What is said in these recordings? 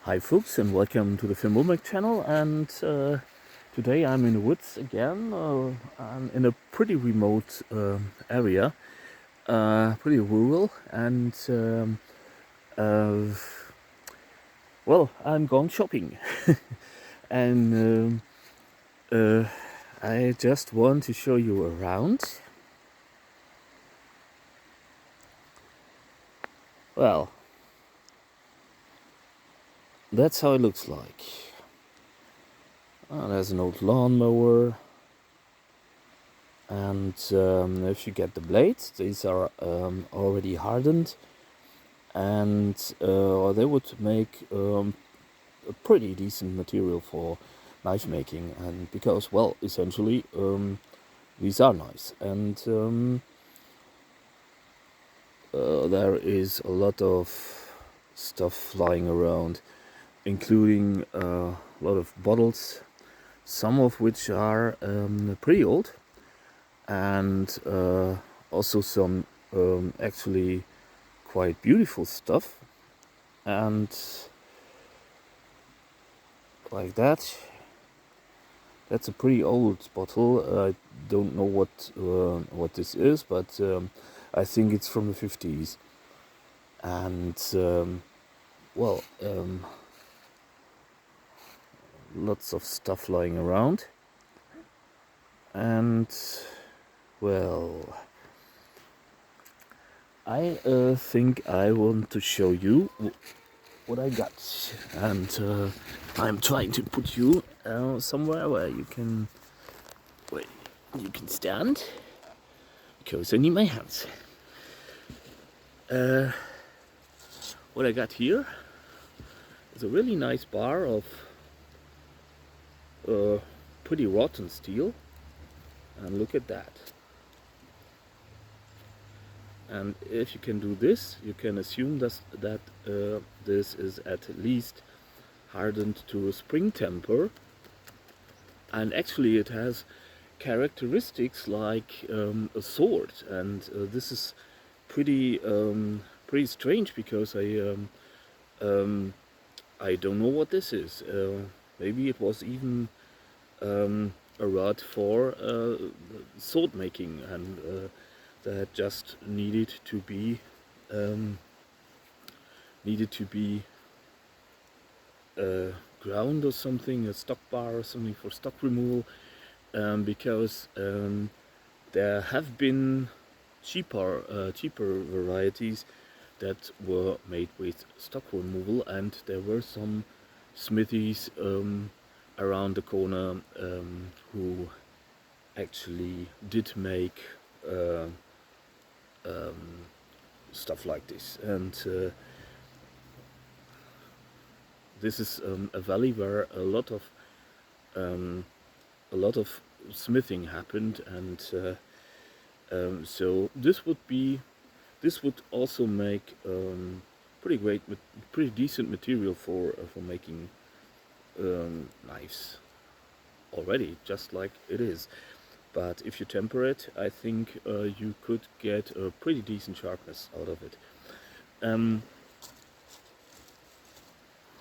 Hi folks, and welcome to the Filmomac channel. And today I'm in the woods again. I'm in a pretty remote area, pretty rural, and uh, well, I'm gone shopping. And I just want to show you around. Well, that's how it looks like. There's an old lawnmower. And if you get the blades, these are already hardened, and they would make a pretty decent material for knife making. And because, well, essentially these are knives, and there is a lot of stuff flying around, including a lot of bottles, some of which are pretty old, and also some actually quite beautiful stuff. And like that, that's a pretty old bottle. I don't know what this is, but I think it's from the 50s. And well, lots of stuff lying around. And well, I think I want to show you what I got, and I'm trying to put you somewhere where you can stand, because I need my hands. What I got here is a really nice bar of pretty rotten steel, and look at that. And if you can do this, you can assume that this is at least hardened to a spring temper, and actually it has characteristics like a sword. And this is pretty strange, because I don't know what this is. Maybe it was even a rod for sword making, and that just needed to be ground or something, a stock bar or something for stock removal, because there have been cheaper varieties that were made with stock removal, and there were some smithies around the corner who actually did make stuff like this. And this is a valley where a lot of smithing happened, and so this would also make pretty decent material for making knives already, just like it is. But if you temper it, I think you could get a pretty decent sharpness out of it.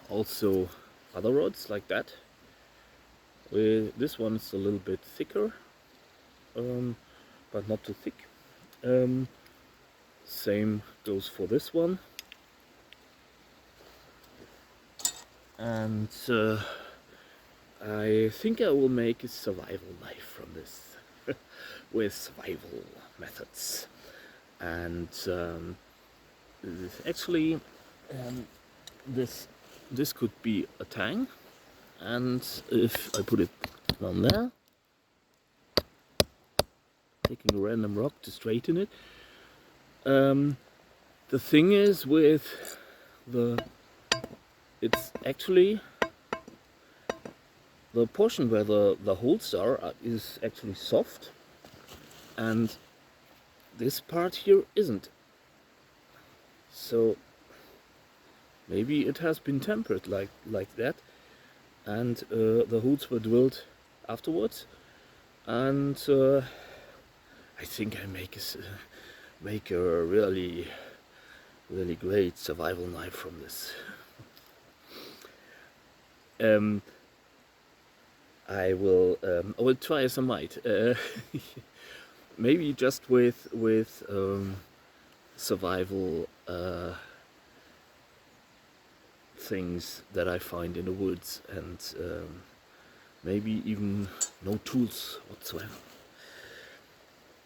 Also, other rods like that. This one is a little bit thicker, but not too thick. Same goes for this one. And I think I will make a survival knife from this with survival methods. And actually this could be a tang, and if I put it on there, taking a random rock to straighten it, the thing is with it's actually the portion where the holes are is actually soft, and this part here isn't. So maybe it has been tempered like that, and the holes were drilled afterwards, and I think I make a really great survival knife from this. um, I will try as I might. Maybe just with survival things that I find in the woods, and maybe even no tools whatsoever,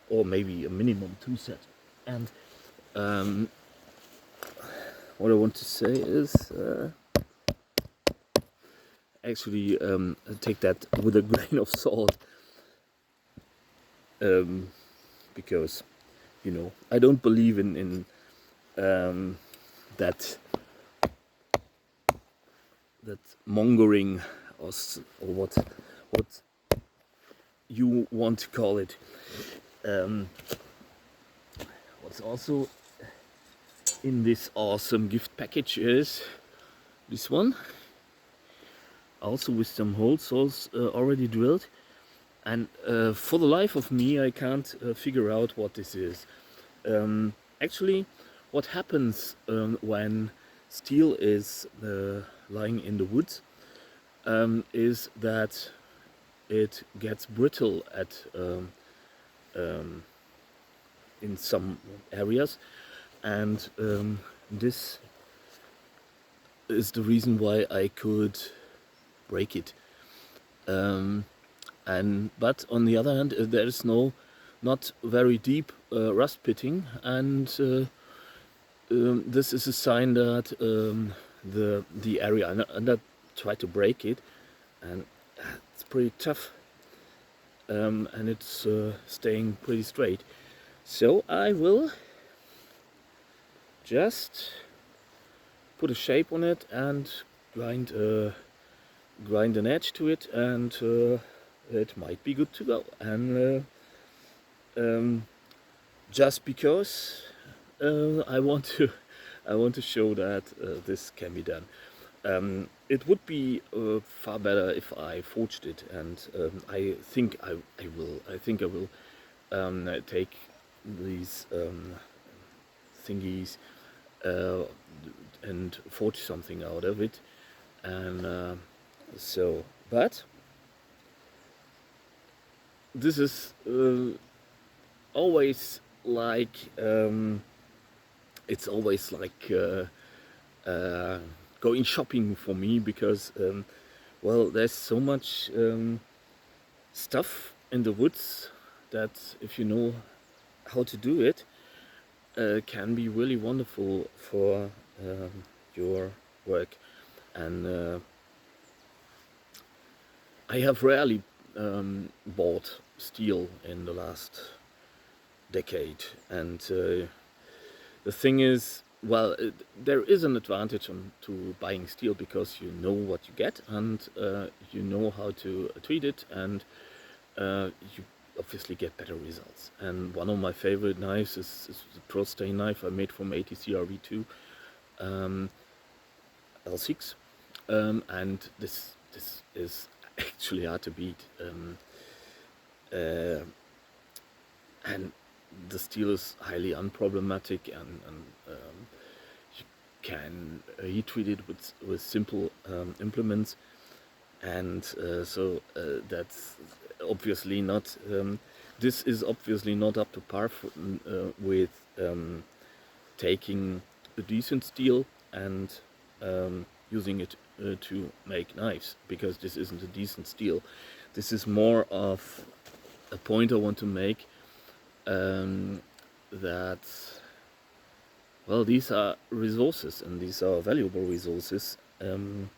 or maybe a minimum tool set. And what I want to say is actually take that with a grain of salt, because I don't believe in that mongering, or what you want to call it. What's also in this awesome gift package is this one, also with some holes already drilled, and for the life of me I can't figure out what this is. Actually, what happens when steel is lying in the woods is that it gets brittle in some areas, and this is the reason why I could break it. But on the other hand, there is not very deep rust pitting, and this is a sign that the area, and I try to break it, and it's pretty tough, and it's staying pretty straight. So I will just put a shape on it and grind an edge to it, and it might be good to go. And just because I want to show that this can be done. It would be far better if I forged it, and I think I will. I think I will take these thingies and forge something out of it, and but this is always like it's always like going shopping for me, because well, there's so much stuff in the woods that, if you know how to do it, can be really wonderful for your work. And I have rarely bought steel in the last decade, and the thing is, well, there is an advantage to buying steel, because you know what you get, and you know how to treat it, and you obviously get better results. And one of my favorite knives is the Pro Stain knife I made from ATC RV2 L6, and this is actually hard to beat, and the steel is highly unproblematic, and you can heat treat it with simple implements, and so that's obviously not this is obviously not up to par with taking a decent steel and using it to make knives, because this isn't a decent steel. This is more of a point I want to make, that, well, these are resources, and these are valuable resources, and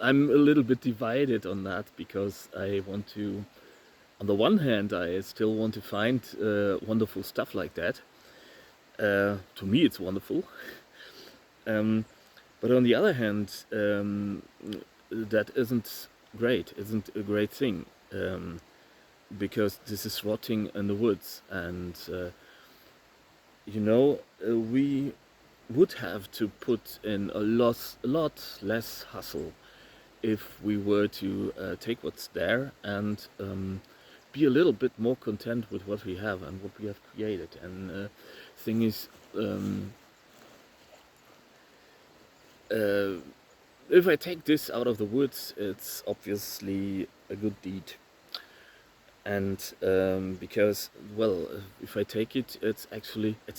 I'm a little bit divided on that, because I want to, on the one hand, I still want to find wonderful stuff like that. To me it's wonderful, but on the other hand, that isn't a great thing, because this is rotting in the woods, and we would have to put in a lot less hustle if we were to take what's there and be a little bit more content with what we have and what we have created. And thing is, if I take this out of the woods, it's obviously a good deed. And because, well, if I take it, it's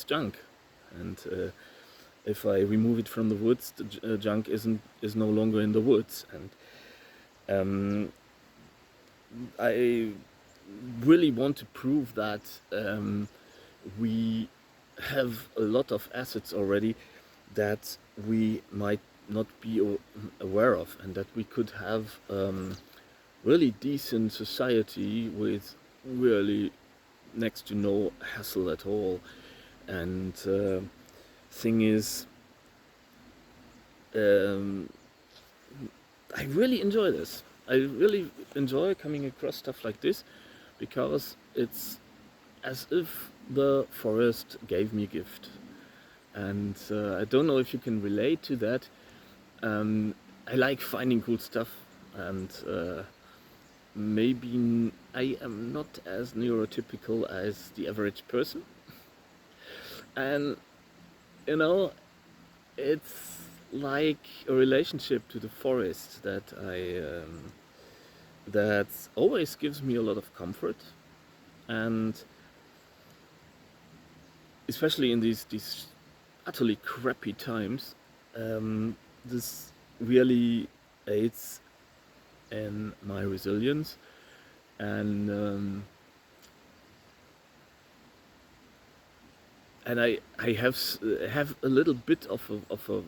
junk. And if I remove it from the woods, the junk is no longer in the woods. And I really want to prove that we have a lot of assets already that we might not be aware of, and that we could have really decent society with really next to no hassle at all. And thing is, I really enjoy this. I really enjoy coming across stuff like this, because it's as if the forest gave me a gift. And I don't know if you can relate to that. I like finding cool stuff, and maybe I am not as neurotypical as the average person. And you know, it's like a relationship to the forest that always gives me a lot of comfort. And especially in these utterly crappy times, this really aids in my resilience. And I have a little bit of a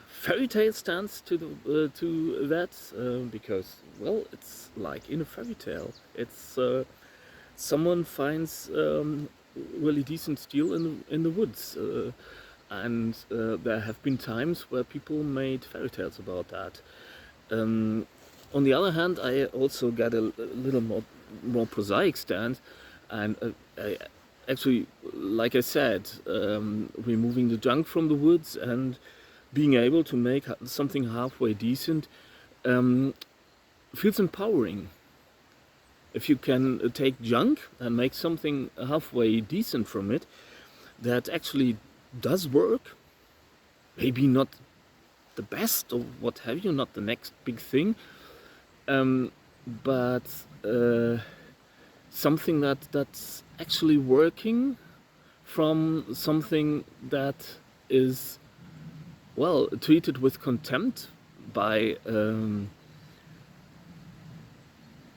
fairy tale stance to that, because, well, it's like in a fairy tale. It's someone finds really decent steel in the woods, and there have been times where people made fairy tales about that. On the other hand, I also got a little more prosaic stance, and I actually, like I said, removing the junk from the woods and being able to make something halfway decent feels empowering. If you can take junk and make something halfway decent from it, that actually does work. Maybe not the best or what have you, not the next big thing, but something that's actually working from something that is, well, treated with contempt by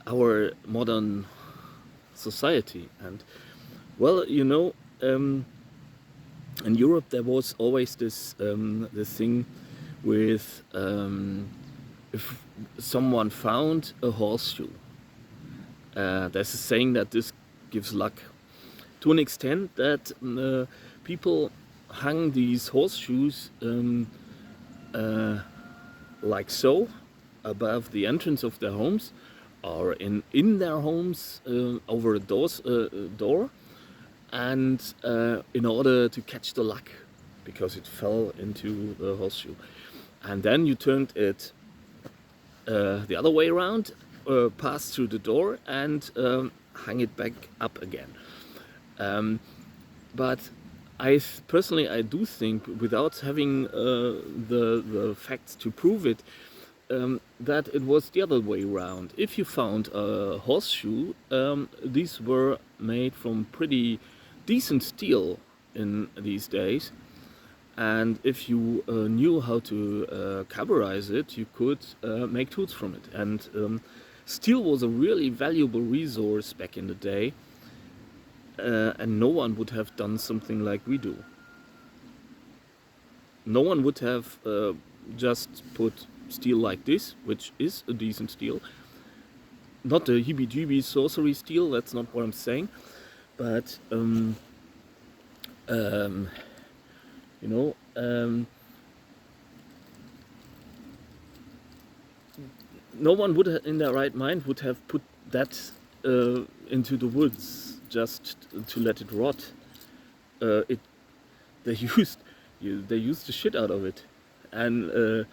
our modern society. And, well, in Europe there was always this thing with if someone found a horseshoe, there's a saying that this gives luck, to an extent that people hung these horseshoes like so above the entrance of their homes, or in their homes, over a door, and in order to catch the luck, because it fell into the horseshoe. And then you turned it the other way around, passed through the door, and hung it back up again. But personally, I do think, without having the facts to prove it, that it was the other way around. If you found a horseshoe, these were made from pretty decent steel in these days, and if you knew how to carburize it, you could make tools from it. And steel was a really valuable resource back in the day, and no one would have done something like we do. No one would have just put steel like this, which is a decent steel, not the heebie-jeebie sorcery steel, that's not what I'm saying, but no one would in their right mind would have put that into the woods just to let it rot. They used the shit out of it, and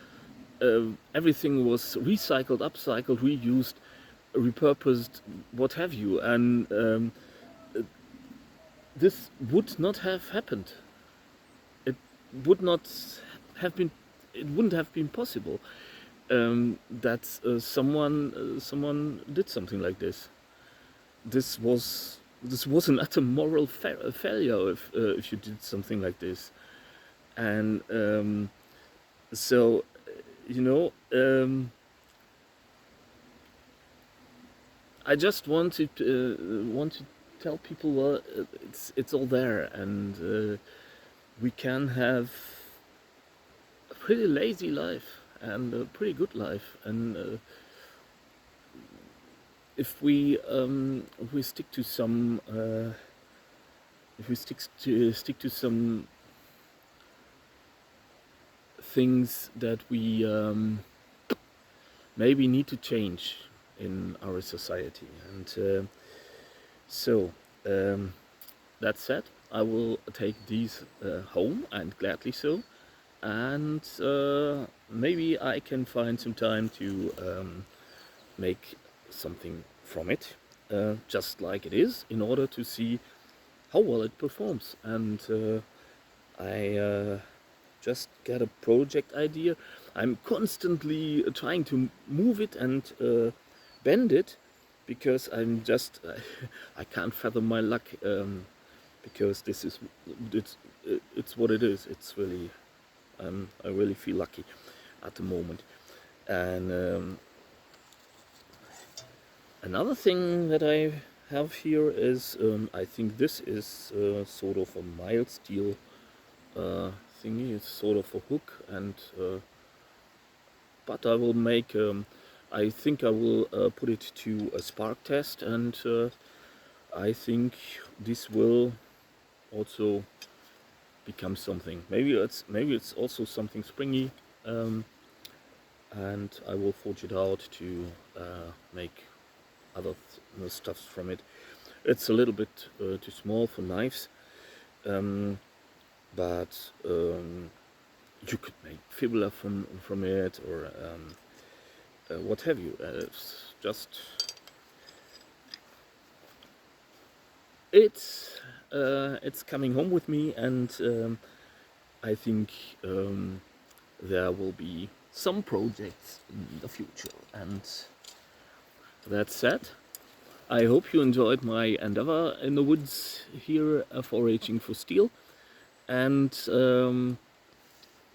everything was recycled, upcycled, reused, repurposed, what have you, and this would not have happened. would not have been, it wouldn't have been possible that someone did something like this. This was an utter moral failure if you did something like this. And so you know I just want to tell people, well, it's all there, and we can have a pretty lazy life and a pretty good life, and if we stick to some stick to some things that we maybe need to change in our society. And so that said, I will take these home, and gladly so. And maybe I can find some time to make something from it, just like it is, in order to see how well it performs. And I just get a project idea. I'm constantly trying to move it and bend it, because I can't fathom my luck, because it's what it is. It's really, I really feel lucky at the moment. And another thing that I have here is, I think this is sort of a mild steel thingy. It's sort of a hook, and but I will make. I think I will put it to a spark test, and I think this will also become something. Maybe it's also something springy, and I will forge it out to make other stuffs from it. It's a little bit too small for knives, but you could make fibula from it, or what have you. It's just it's coming home with me, and I think there will be some projects in the future. And that said, I hope you enjoyed my endeavor in the woods here, foraging for steel, and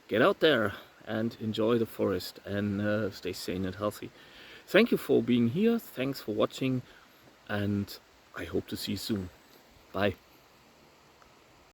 get out there and enjoy the forest, and stay sane and healthy. Thank you for being here, thanks for watching, and I hope to see you soon. Bye.